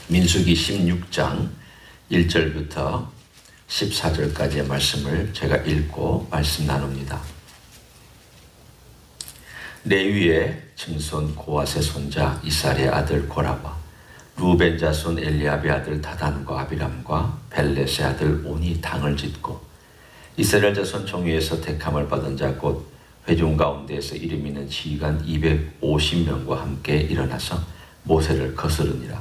민수기 16장 1절부터 14절까지의 말씀을 제가 읽고 말씀 나눕니다. 레위의 증손 고핫의 손자 이살의 아들 고라와 루벤 자손 엘리압의 아들 다단과 아비람과 벨렛의 아들 온이 당을 짓고 이스라엘 자손 총회에서 택함을 받은 자 곧 회중 가운데에서 이름 있는 지휘관 250명과 함께 일어나서 모세를 거스르니라.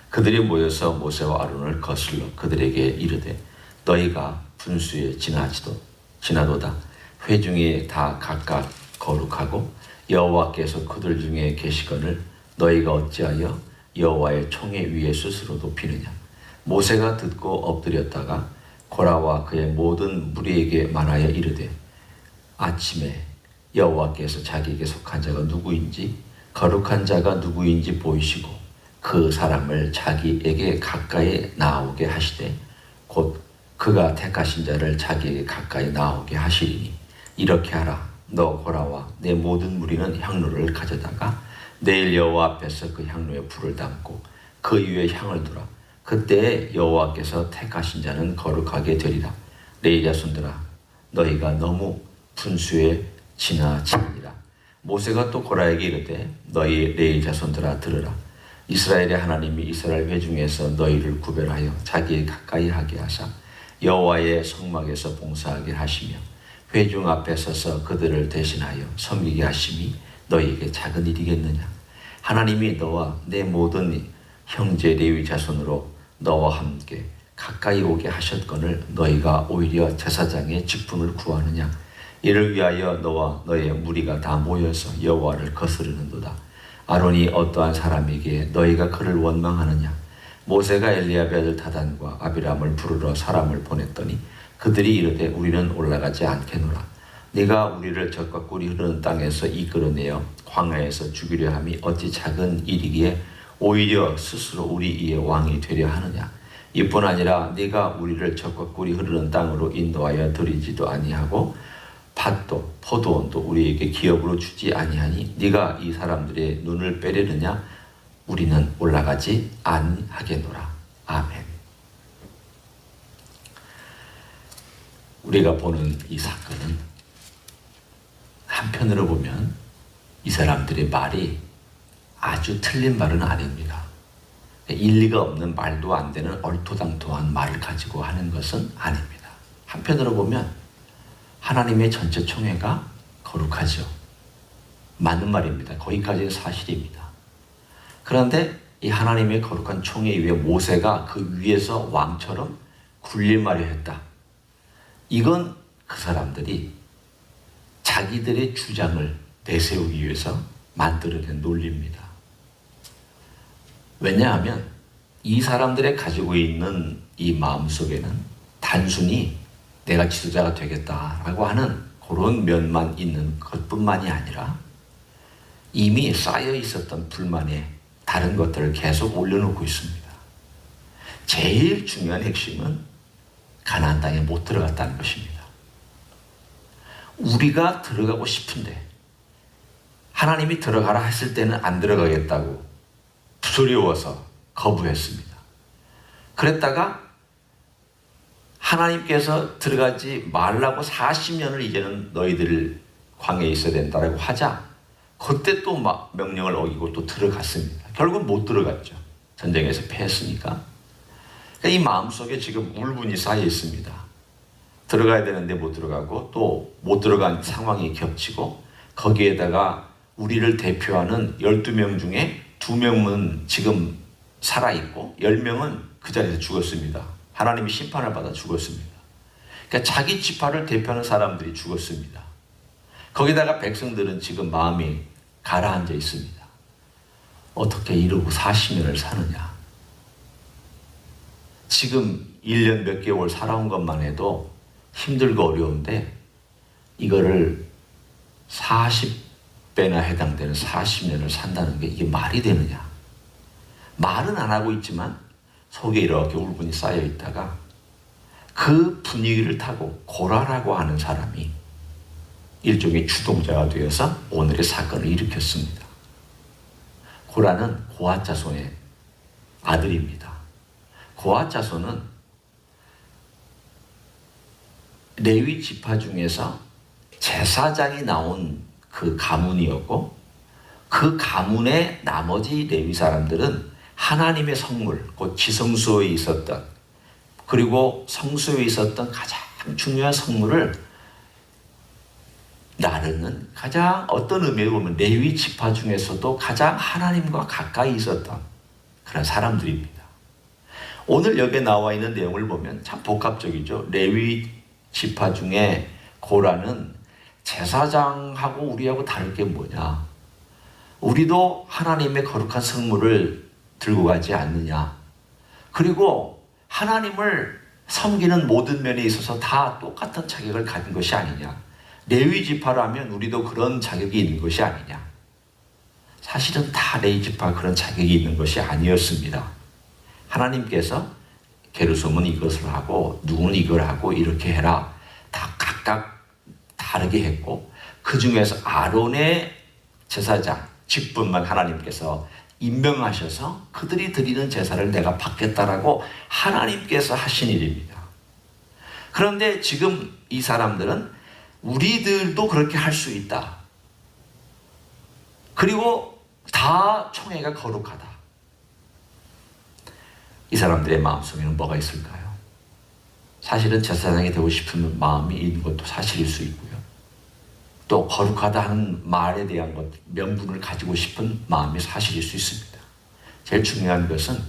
그들이 모여서 모세와 아론을 거슬러 그들에게 이르되 너희가 분수에 지나도다. 회중이 다 각각 거룩하고 여호와께서 그들 중에 계시거늘 너희가 어찌하여 여호와의 총회 위에 스스로 높이느냐. 모세가 듣고 엎드렸다가 고라와 그의 모든 무리에게 말하여 이르되 아침에 여호와께서 자기에게 속한 자가 누구인지 거룩한 자가 누구인지 보이시고 그 사람을 자기에게 가까이 나오게 하시되 곧 그가 택하신 자를 자기에게 가까이 나오게 하시리니 이렇게 하라. 너 고라와 내 모든 무리는 향로를 가져다가 내일 여호와 앞에서 그 향로에 불을 담고 그 위에 향을 두라. 그때 여호와께서 택하신 자는 거룩하게 되리라. 레위 자손들아 너희가 너무 분수에 지나치니라. 모세가 또 고라에게 이르되 너희 레위 자손들아 들으라. 이스라엘의 하나님이 이스라엘 회중에서 너희를 구별하여 자기에 가까이 하게 하사 여호와의 성막에서 봉사하게 하시며 회중 앞에 서서 그들을 대신하여 섬기게 하심이 너희에게 작은 일이겠느냐. 하나님이 너와 내 모든 형제 레위 자손으로 너와 함께 가까이 오게 하셨거늘 너희가 오히려 제사장의 직분을 구하느냐. 이를 위하여 너와 너의 무리가 다 모여서 여호와를 거스르는도다. 아론이 어떠한 사람에게 너희가 그를 원망하느냐. 모세가 엘리압의 아들 다단과 아비람을 부르러 사람을 보냈더니 그들이 이르되 우리는 올라가지 않겠노라. 네가 우리를 적과 꿀이 흐르는 땅에서 이끌어내어 광야에서 죽이려 함이 어찌 작은 일이기에 오히려 스스로 우리 이의 왕이 되려 하느냐. 이뿐 아니라 네가 우리를 적과 꿀이 흐르는 땅으로 인도하여 드리지도 아니하고 밭도 포도원도 우리에게 기업으로 주지 아니하니 네가 이 사람들의 눈을 빼려느냐. 우리는 올라가지 아니하겠노라. 아멘. 우리가 보는 이 사건은 한편으로 보면 이 사람들의 말이 아주 틀린 말은 아닙니다. 일리가 없는 말도 안 되는 얼토당토한 말을 가지고 하는 것은 아닙니다. 한편으로 보면 하나님의 전체 총회가 거룩하죠. 맞는 말입니다. 거기까지는 사실입니다. 그런데 이 하나님의 거룩한 총회 위에 모세가 그 위에서 왕처럼 굴릴 말을 했다. 이건 그 사람들이 자기들의 주장을 내세우기 위해서 만들어낸 논리입니다. 왜냐하면 이 사람들의 가지고 있는 이 마음속에는 단순히 내가 지도자가 되겠다라고 하는 그런 면만 있는 것뿐만이 아니라 이미 쌓여 있었던 불만에 다른 것들을 계속 올려놓고 있습니다. 제일 중요한 핵심은 가나안 땅에 못 들어갔다는 것입니다. 우리가 들어가고 싶은데 하나님이 들어가라 했을 때는 안 들어가겠다고 두려워서 거부했습니다. 그랬다가 하나님께서 들어가지 말라고 40년을 이제는 너희들 광야에 있어야 된다고 하자 그때 또 명령을 어기고 또 들어갔습니다. 결국 못 들어갔죠. 전쟁에서 패했으니까. 그러니까 이 마음속에 지금 울분이 쌓여 있습니다. 들어가야 되는데 못 들어가고 또 못 들어간 상황이 겹치고 거기에다가 우리를 대표하는 12명 중에 2명은 지금 살아있고 10명은 그 자리에서 죽었습니다. 하나님이 심판을 받아 죽었습니다. 그러니까 자기 지파를 대표하는 사람들이 죽었습니다. 거기다가 백성들은 지금 마음이 가라앉아 있습니다. 어떻게 이러고 40년을 사느냐. 지금 1년 몇 개월 살아온 것만 해도 힘들고 어려운데 이거를 40배나 해당되는 40년을 산다는 게 이게 말이 되느냐. 말은 안 하고 있지만 속에 이렇게 울분이 쌓여 있다가 그 분위기를 타고 고라라고 하는 사람이 일종의 주동자가 되어서 오늘의 사건을 일으켰습니다. 고라는 고핫 자손의 아들입니다. 고핫 자손은 레위 지파 중에서 제사장이 나온 그 가문이었고, 그 가문의 나머지 레위 사람들은 하나님의 성물, 곧 지성소에 있었던, 그리고 성소에 있었던 가장 중요한 성물을 나르는, 가장 어떤 의미로 보면 레위 지파 중에서도 가장 하나님과 가까이 있었던 그런 사람들입니다. 오늘 여기에 나와 있는 내용을 보면 참 복합적이죠. 레위 지파 중에 고라는 제사장하고 우리하고 다를 게 뭐냐? 우리도 하나님의 거룩한 성물을 들고 가지 않느냐? 그리고 하나님을 섬기는 모든 면에 있어서 다 똑같은 자격을 가진 것이 아니냐? 레위 지파라면 우리도 그런 자격이 있는 것이 아니냐? 사실은 다 레위 지파가 그런 자격이 있는 것이 아니었습니다. 하나님께서 게르솜은 이것을 하고 누구는 이걸 하고 이렇게 해라, 다 각각 다르게 했고, 그 중에서 아론의 제사장 직분만 하나님께서 임명하셔서 그들이 드리는 제사를 내가 받겠다라고 하나님께서 하신 일입니다. 그런데 지금 이 사람들은 우리들도 그렇게 할 수 있다, 그리고 다 총회가 거룩하다. 이 사람들의 마음속에는 뭐가 있을까요? 사실은 제사장이 되고 싶은 마음이 있는 것도 사실일 수 있고요, 또 거룩하다 하는 말에 대한 것, 명분을 가지고 싶은 마음이 사실일 수 있습니다. 제일 중요한 것은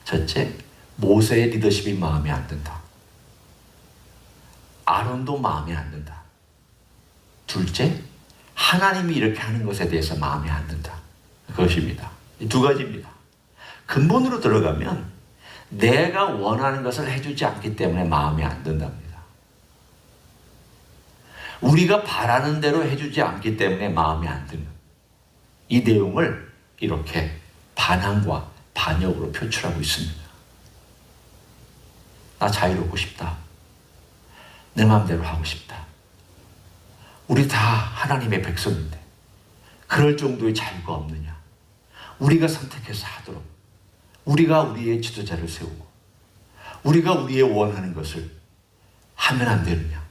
첫째, 모세의 리더십이 마음에 안 든다. 아론도 마음에 안 든다. 둘째, 하나님이 이렇게 하는 것에 대해서 마음에 안 든다. 그것입니다. 이 두 가지입니다. 근본으로 들어가면 내가 원하는 것을 해주지 않기 때문에 마음에 안 든답니다. 우리가 바라는 대로 해주지 않기 때문에 마음에 안 드는 이 내용을 이렇게 반항과 반역으로 표출하고 있습니다. 나 자유롭고 싶다. 내 마음대로 하고 싶다. 우리 다 하나님의 백성인데 그럴 정도의 자유가 없느냐? 우리가 선택해서 하도록, 우리가 우리의 지도자를 세우고 우리가 우리의 원하는 것을 하면 안 되느냐?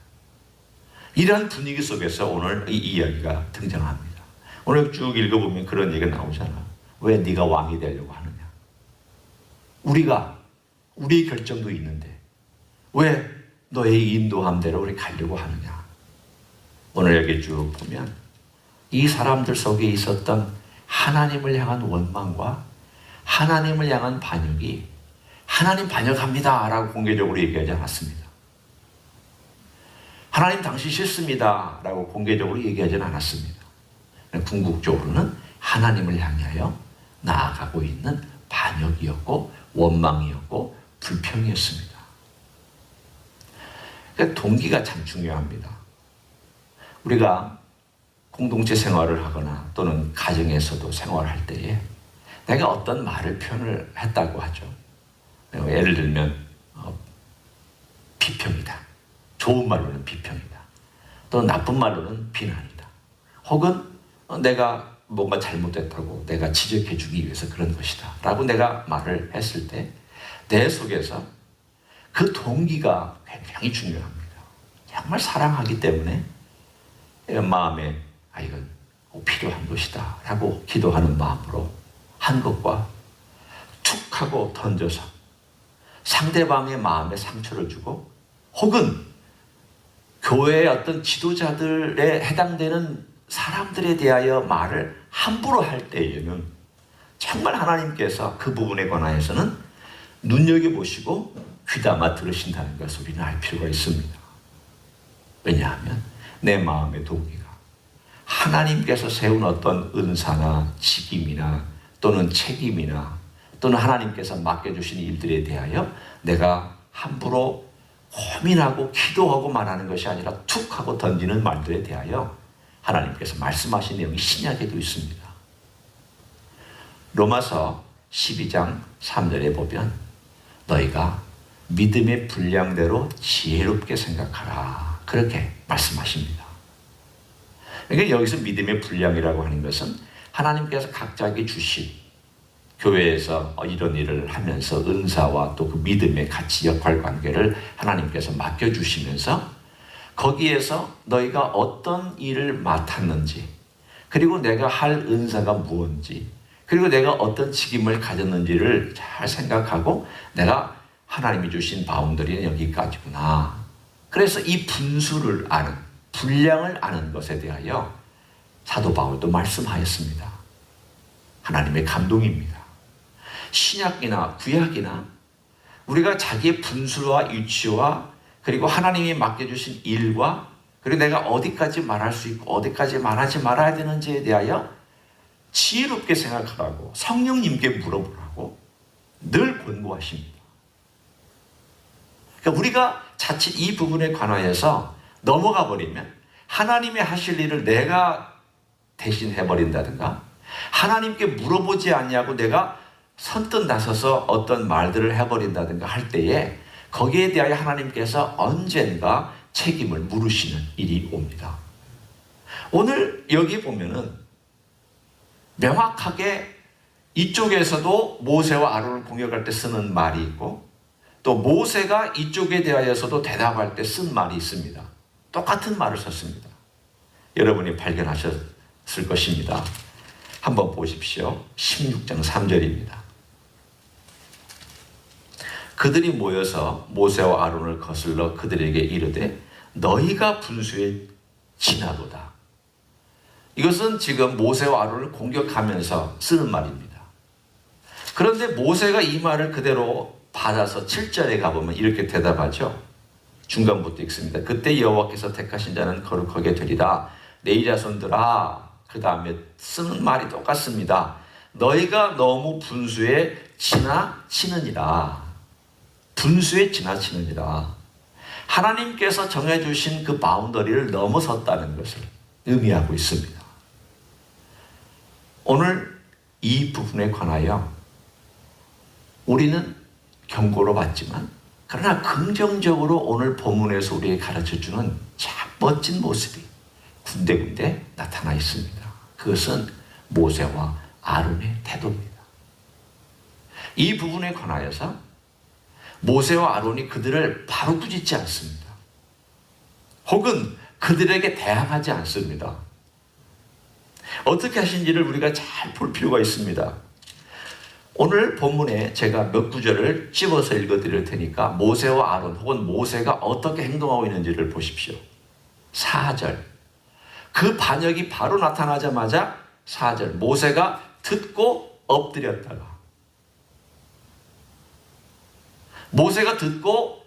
이러한 분위기 속에서 오늘 이 이야기가 등장합니다. 오늘 쭉 읽어보면 그런 얘기가 나오잖아. 왜 네가 왕이 되려고 하느냐? 우리의 결정도 있는데 왜 너의 인도함대로 우리 가려고 하느냐? 오늘 여기 쭉 보면 이 사람들 속에 있었던 하나님을 향한 원망과 하나님을 향한 반역이, 하나님 반역합니다 라고 공개적으로 얘기하지 않았습니다. 하나님 당신 싫습니다 라고 공개적으로 얘기하지는 않았습니다. 궁극적으로는 하나님을 향하여 나아가고 있는 반역이었고 원망이었고 불평이었습니다. 그러니까 동기가 참 중요합니다. 우리가 공동체 생활을 하거나 또는 가정에서도 생활할 때에 내가 어떤 말을 표현을 했다고 하죠. 예를 들면 비평이다. 좋은 말로는 비평이다. 또 나쁜 말로는 비난이다. 혹은 내가 뭔가 잘못했다고 내가 지적해 주기 위해서 그런 것이다 라고 내가 말을 했을 때 내 속에서 그 동기가 굉장히 중요합니다. 정말 사랑하기 때문에 마음에 이건 꼭 필요한 것이다 라고 기도하는 마음으로 한 것과 툭 하고 던져서 상대방의 마음에 상처를 주고, 혹은 교회의 어떤 지도자들에 해당되는 사람들에 대하여 말을 함부로 할 때에는 정말 하나님께서 그 부분에 관하여서는 눈여겨보시고 귀담아 들으신다는 것을 우리는 알 필요가 있습니다. 왜냐하면 내 마음의 동기가 하나님께서 세운 어떤 은사나 직임이나 또는 책임이나 또는 하나님께서 맡겨주신 일들에 대하여 내가 함부로 고민하고 기도하고 말하는 것이 아니라 툭 하고 던지는 말들에 대하여 하나님께서 말씀하신 내용이 신약에도 있습니다. 로마서 12장 3절에 보면 너희가 믿음의 분량대로 지혜롭게 생각하라, 그렇게 말씀하십니다. 그러니까 여기서 믿음의 분량이라고 하는 것은 하나님께서 각자에게 주신 교회에서 이런 일을 하면서 은사와 또 그 믿음의 가치 역할 관계를 하나님께서 맡겨주시면서 거기에서 너희가 어떤 일을 맡았는지, 그리고 내가 할 은사가 무엇인지, 그리고 내가 어떤 직임을 가졌는지를 잘 생각하고 내가 하나님이 주신 바운더리는 여기까지구나. 그래서 이 분수를 아는, 분량을 아는 것에 대하여 사도 바울도 말씀하였습니다. 하나님의 감동입니다. 신약이나 구약이나 우리가 자기의 분수와 위치와 그리고 하나님이 맡겨주신 일과 그리고 내가 어디까지 말할 수 있고 어디까지 말하지 말아야 되는지에 대하여 지혜롭게 생각하라고 성령님께 물어보라고 늘 권고하십니다. 그러니까 우리가 자칫 이 부분에 관하여서 넘어가 버리면 하나님의 하실 일을 내가 대신 해버린다든가 하나님께 물어보지 않냐고 내가 선뜻 나서서 어떤 말들을 해버린다든가 할 때에 거기에 대하여 하나님께서 언젠가 책임을 물으시는 일이 옵니다. 오늘 여기 보면은 명확하게 이쪽에서도 모세와 아론을 공격할 때 쓰는 말이 있고 또 모세가 이쪽에 대하여서도 대답할 때 쓴 말이 있습니다. 똑같은 말을 썼습니다. 여러분이 발견하셨을 것입니다. 한번 보십시오. 16장 3절입니다. 그들이 모여서 모세와 아론을 거슬러 그들에게 이르되 너희가 분수에 지나도다. 이것은 지금 모세와 아론을 공격하면서 쓰는 말입니다. 그런데 모세가 이 말을 그대로 받아서 7절에 가보면 이렇게 대답하죠. 중간부터 읽습니다. 그때 여호와께서 택하신 자는 거룩하게 되리라. 내 자손들아. 그 다음에 쓰는 말이 똑같습니다. 너희가 너무 분수에 지나치느니라. 분수에 지나치느니라. 하나님께서 정해주신 그 바운더리를 넘어섰다는 것을 의미하고 있습니다. 오늘 이 부분에 관하여 우리는 경고로 받지만 그러나 긍정적으로 오늘 본문에서 우리에게 가르쳐주는 참 멋진 모습이 군데군데 나타나 있습니다. 그것은 모세와 아론의 태도입니다. 이 부분에 관하여서 모세와 아론이 그들을 바로 꾸짖지 않습니다. 혹은 그들에게 대항하지 않습니다. 어떻게 하신지를 우리가 잘 볼 필요가 있습니다. 오늘 본문에 제가 몇 구절을 찝어서 읽어드릴 테니까 모세와 아론 혹은 모세가 어떻게 행동하고 있는지를 보십시오. 4절. 그 반역이 바로 나타나자마자 4절. 모세가 듣고 엎드렸다가 모세가 듣고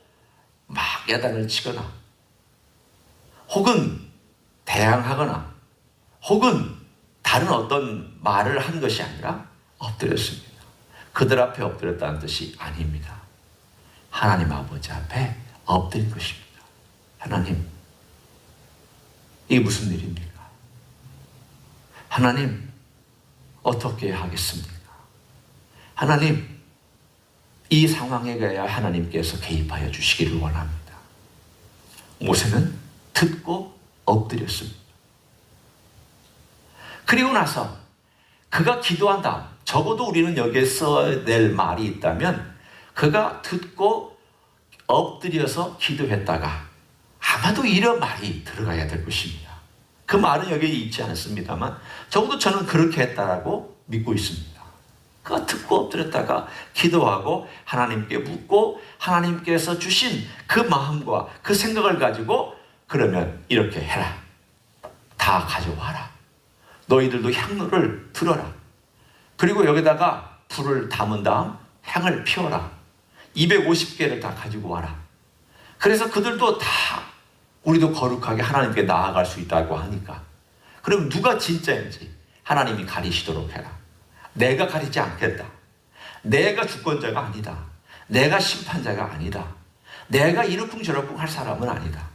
막 야단을 치거나 혹은 대항하거나 혹은 다른 어떤 말을 한 것이 아니라 엎드렸습니다. 그들 앞에 엎드렸다는 뜻이 아닙니다. 하나님 아버지 앞에 엎드린 것입니다. 하나님, 이게 무슨 일입니까? 하나님, 어떻게 하겠습니까? 하나님, 이 상황에 대하여 하나님께서 개입하여 주시기를 원합니다. 모세는 듣고 엎드렸습니다. 그리고 나서 그가 기도한 다음, 적어도 우리는 여기에 써낼 말이 있다면 그가 듣고 엎드려서 기도했다가 아마도 이런 말이 들어가야 될 것입니다. 그 말은 여기에 있지 않습니다만 적어도 저는 그렇게 했다라고 믿고 있습니다. 그가 듣고 엎드렸다가 기도하고 하나님께 묻고 하나님께서 주신 그 마음과 그 생각을 가지고 그러면 이렇게 해라. 다 가져와라. 너희들도 향로를 들어라. 그리고 여기다가 불을 담은 다음 향을 피워라. 250개를 다 가지고 와라. 그래서 그들도 다 우리도 거룩하게 하나님께 나아갈 수 있다고 하니까 그럼 누가 진짜인지 하나님이 가리시도록 해라. 내가 가리지 않겠다. 내가 주권자가 아니다. 내가 심판자가 아니다. 내가 이러쿵저러쿵 할 사람은 아니다.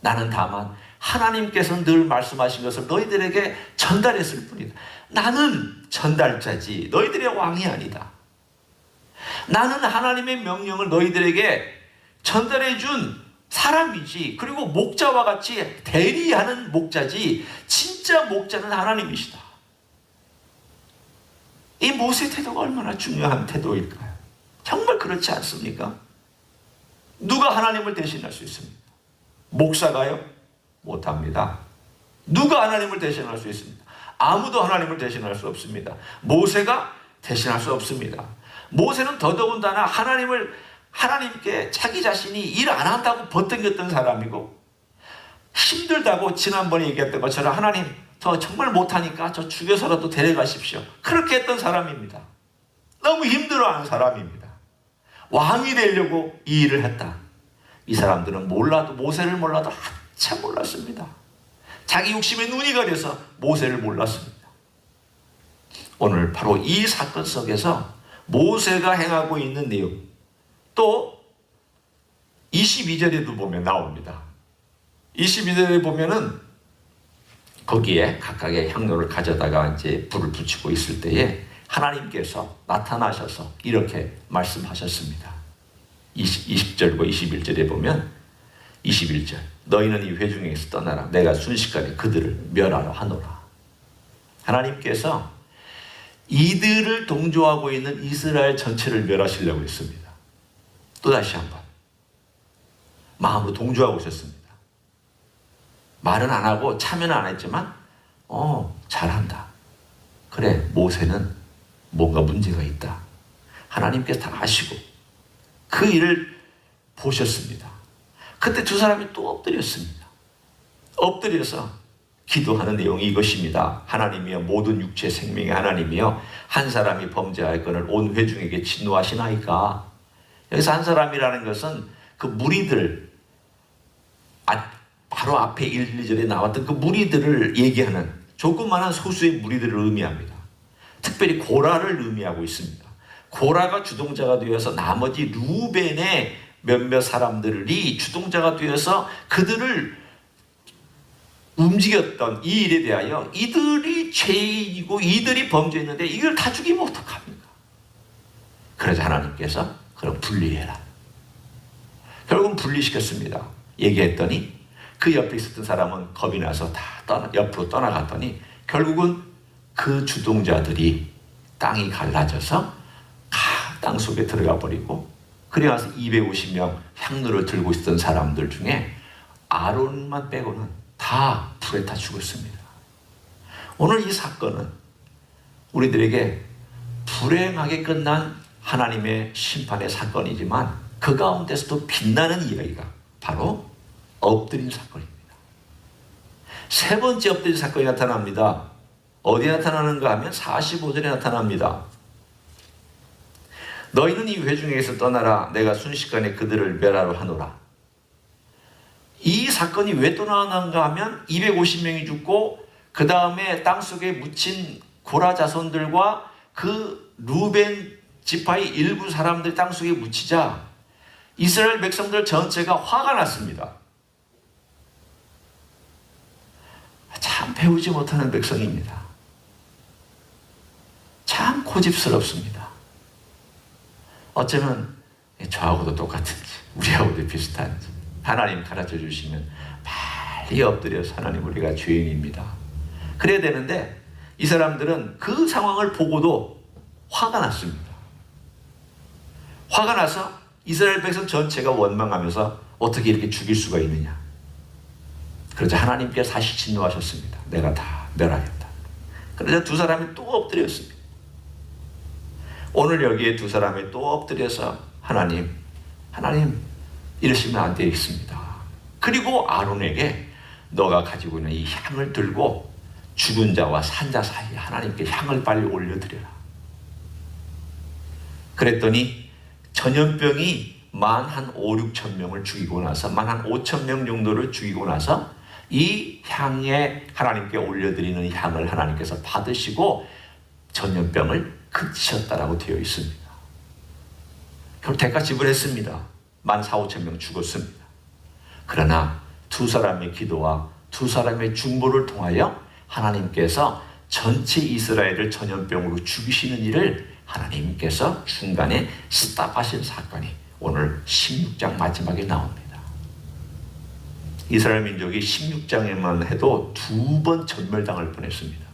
나는 다만 하나님께서 늘 말씀하신 것을 너희들에게 전달했을 뿐이다. 나는 전달자지 너희들의 왕이 아니다. 나는 하나님의 명령을 너희들에게 전달해 준 사람이지 그리고 목자와 같이 대리하는 목자지 진짜 목자는 하나님이시다. 이 모세의 태도가 얼마나 중요한 태도일까요? 정말 그렇지 않습니까? 누가 하나님을 대신할 수 있습니까? 목사가요? 못합니다. 누가 하나님을 대신할 수 있습니다? 아무도 하나님을 대신할 수 없습니다. 모세가 대신할 수 없습니다. 모세는 더더군다나 하나님께 자기 자신이 일 안 한다고 버팅겼던 사람이고, 힘들다고 지난번에 얘기했던 것처럼 하나님 저 정말 못하니까 저 죽여서라도 데려가십시오, 그렇게 했던 사람입니다. 너무 힘들어하는 사람입니다. 왕이 되려고 이 일을 했다. 이 사람들은 모세를 몰라도 한참 몰랐습니다. 자기 욕심에 눈이 가려서 모세를 몰랐습니다. 오늘 바로 이 사건 속에서 모세가 행하고 있는 내용, 또 22절에도 보면 나옵니다. 22절에 보면은 거기에 각각의 향로를 가져다가 이제 불을 붙이고 있을 때에 하나님께서 나타나셔서 이렇게 말씀하셨습니다. 20절과 21절에 보면, 21절, 너희는 이 회중에서 떠나라. 내가 순식간에 그들을 멸하려 하노라. 하나님께서 이들을 동조하고 있는 이스라엘 전체를 멸하시려고 했습니다. 또다시 한번 마음으로 동조하고 있었습니다. 말은 안 하고 참여는 안 했지만 잘한다. 그래, 모세는 뭔가 문제가 있다. 하나님께서 다 아시고 그 일을 보셨습니다. 그때 두 사람이 또 엎드렸습니다. 엎드려서 기도하는 내용이 이것입니다. 하나님이여, 모든 육체 생명의 하나님이여, 한 사람이 범죄하였거늘 온 회중에게 진노하시나이까. 여기서 한 사람이라는 것은 그 무리들, 바로 앞에 1, 2절에 나왔던 그 무리들을 얘기하는 조그마한 소수의 무리들을 의미합니다. 특별히 고라를 의미하고 있습니다. 고라가 주동자가 되어서 나머지 루벤의 몇몇 사람들이 주동자가 되어서 그들을 움직였던 이 일에 대하여 이들이 죄인이고 이들이 범죄했는데 이걸 다 죽이면 어떡합니까? 그래서 하나님께서 그럼 분리해라. 결국은 분리시켰습니다. 얘기했더니 그 옆에 있었던 사람은 겁이 나서 다 옆으로 떠나갔더니 결국은 그 주동자들이 땅이 갈라져서 땅 속에 들어가 버리고, 그래 와서 250명 향로를 들고 있었던 사람들 중에 아론만 빼고는 다 불에 타 죽었습니다. 오늘 이 사건은 우리들에게 불행하게 끝난 하나님의 심판의 사건이지만 그 가운데서도 빛나는 이야기가 바로 엎드린 사건입니다. 세 번째 엎드린 사건이 나타납니다. 어디에 나타나는가 하면 45절에 나타납니다. 너희는 이 회중에게서 떠나라. 내가 순식간에 그들을 멸하려 하노라. 이 사건이 왜 또 나왔는가 하면 250명이 죽고 그 다음에 땅속에 묻힌 고라 자손들과 그 루벤 지파의 일부 사람들이 땅속에 묻히자 이스라엘 백성들 전체가 화가 났습니다. 참 배우지 못하는 백성입니다. 참 고집스럽습니다. 어쩌면 저하고도 똑같은지 우리하고도 비슷한지 하나님 가르쳐 주시면 빨리 엎드려서 하나님, 우리가 죄인입니다, 그래야 되는데 이 사람들은 그 상황을 보고도 화가 났습니다. 화가 나서 이스라엘 백성 전체가 원망하면서 어떻게 이렇게 죽일 수가 있느냐. 그러자 하나님께서 다시 진노하셨습니다. 내가 다 멸하겠다. 그러자 두 사람이 또 엎드렸습니다. 오늘 여기에 두 사람이 또 엎드려서 하나님 이러시면 안 되겠습니다. 그리고 아론에게 너가 가지고 있는 이 향을 들고 죽은 자와 산 자 사이에 하나님께 향을 빨리 올려드려라. 그랬더니 전염병이 한 5, 6천 명을 죽이고 나서 한 5천 명 정도를 죽이고 나서 이 향에 하나님께 올려드리는 향을 하나님께서 받으시고 전염병을 그치셨다라고 되어 있습니다. 결국 대가 지불했습니다. 4, 5천 명 죽었습니다. 그러나 두 사람의 기도와 두 사람의 중보를 통하여 하나님께서 전체 이스라엘을 전염병으로 죽이시는 일을 하나님께서 중간에 스탑하신 사건이 오늘 16장 마지막에 나옵니다. 이스라엘 민족이 16장에만 해도 2번 전멸당할 뻔했습니다.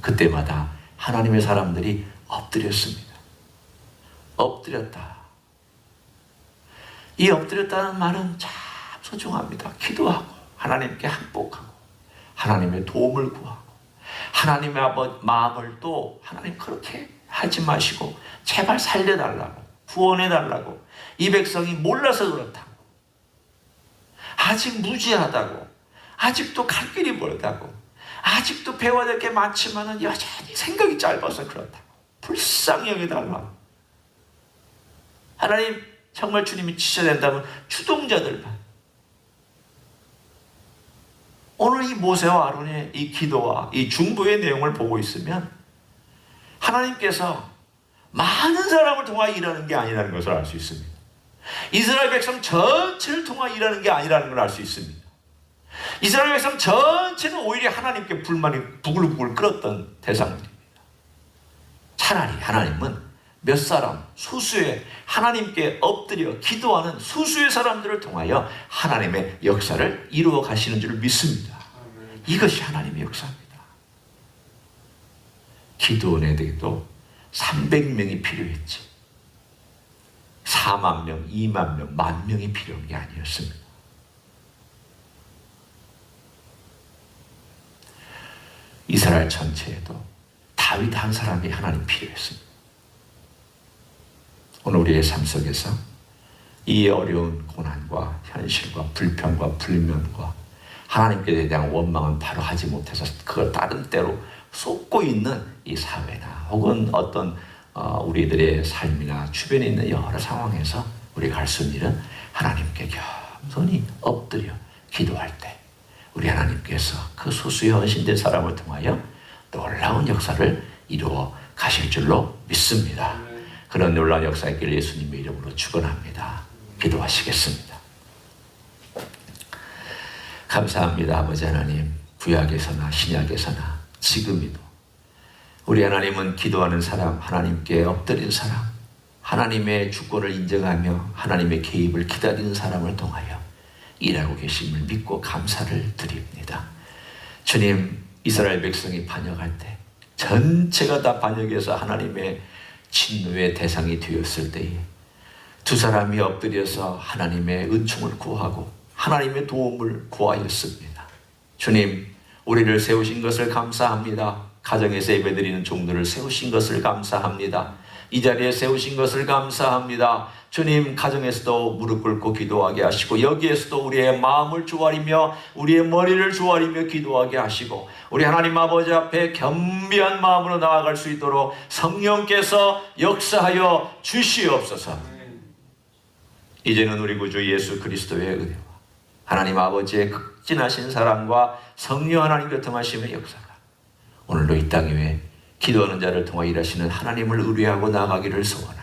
그때마다 하나님의 사람들이 엎드렸습니다. 엎드렸다. 이 엎드렸다는 말은 참 소중합니다. 기도하고 하나님께 항복하고 하나님의 도움을 구하고 하나님의 마음을 또 하나님 그렇게 하지 마시고 제발 살려달라고 구원해달라고 이 백성이 몰라서 그렇다고 아직 무지하다고 아직도 갈 길이 멀다고 아직도 배워야 될 게 많지만 여전히 생각이 짧아서 그렇다고 불쌍히 여겨달라고 하나님 정말 주님이 치셔야 된다면 주동자들만 오늘 이 모세와 아론의 이 기도와 이 중보의 내용을 보고 있으면 하나님께서 많은 사람을 통하여 일하는 게 아니라는 것을 알 수 있습니다. 이스라엘 백성 전체를 통하여 일하는 게 아니라는 걸 알 수 있습니다. 이스라엘 백성 전체는 오히려 하나님께 불만이 부글부글 끓었던 대상들입니다. 차라리 하나님은 몇 사람, 소수의 하나님께 엎드려 기도하는 소수의 사람들을 통하여 하나님의 역사를 이루어 가시는 줄 믿습니다. 이것이 하나님의 역사입니다. 기도원에게도 300명이 필요했지 4만 명, 2만 명, 10,000명이 필요한 게 아니었습니다. 이스라엘 전체에도 다윗 한 사람이 하나님 필요했습니다. 오늘 우리의 삶 속에서 이 어려운 고난과 현실과 불평과 불면과 하나님께 대한 원망은 바로 하지 못해서 그걸 다른 때로 쏟고 있는 이 사회나 혹은 어떤 우리들의 삶이나 주변에 있는 여러 상황에서 우리가 할 수 있는 일은 하나님께 겸손히 엎드려 기도할 때 우리 하나님께서 그 소수의 헌신된 사람을 통하여 놀라운 역사를 이루어 가실 줄로 믿습니다. 그런 놀라운 역사 있기를 예수님의 이름으로 축원합니다. 기도하시겠습니다. 감사합니다. 아버지 하나님, 구약에서나 신약에서나 지금이도 우리 하나님은 기도하는 사람, 하나님께 엎드린 사람, 하나님의 주권을 인정하며 하나님의 개입을 기다리는 사람을 통하여 일하고 계심을 믿고 감사를 드립니다. 주님, 이스라엘 백성이 반역할 때 전체가 다 반역해서 하나님의 진노의 대상이 되었을 때에 두 사람이 엎드려서 하나님의 은총을 구하고 하나님의 도움을 구하였습니다. 주님, 우리를 세우신 것을 감사합니다. 가정에서 예배드리는 종들을 세우신 것을 감사합니다. 이 자리에 세우신 것을 감사합니다. 주님, 가정에서도 무릎 꿇고 기도하게 하시고 여기에서도 우리의 마음을 조아리며 우리의 머리를 조아리며 기도하게 하시고 우리 하나님 아버지 앞에 겸비한 마음으로 나아갈 수 있도록 성령께서 역사하여 주시옵소서. 이제는 우리 구주 예수 그리스도의 은혜와 하나님 아버지의 극진하신 사랑과 성령 하나님 교통하심의 역사가 오늘도 이 땅 위에 기도하는 자를 통해 일하시는 하나님을 의뢰하고 나가기를 소원하는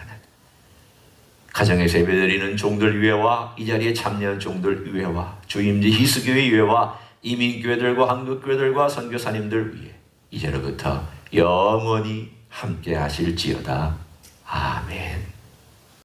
가정에서 예배드리는 종들 위에와 이 자리에 참여한 종들 위에와 주임지 희수교회 위에와 이민교회들과 한국교회들과 선교사님들 위에 이제로부터 영원히 함께 하실지어다. 아멘.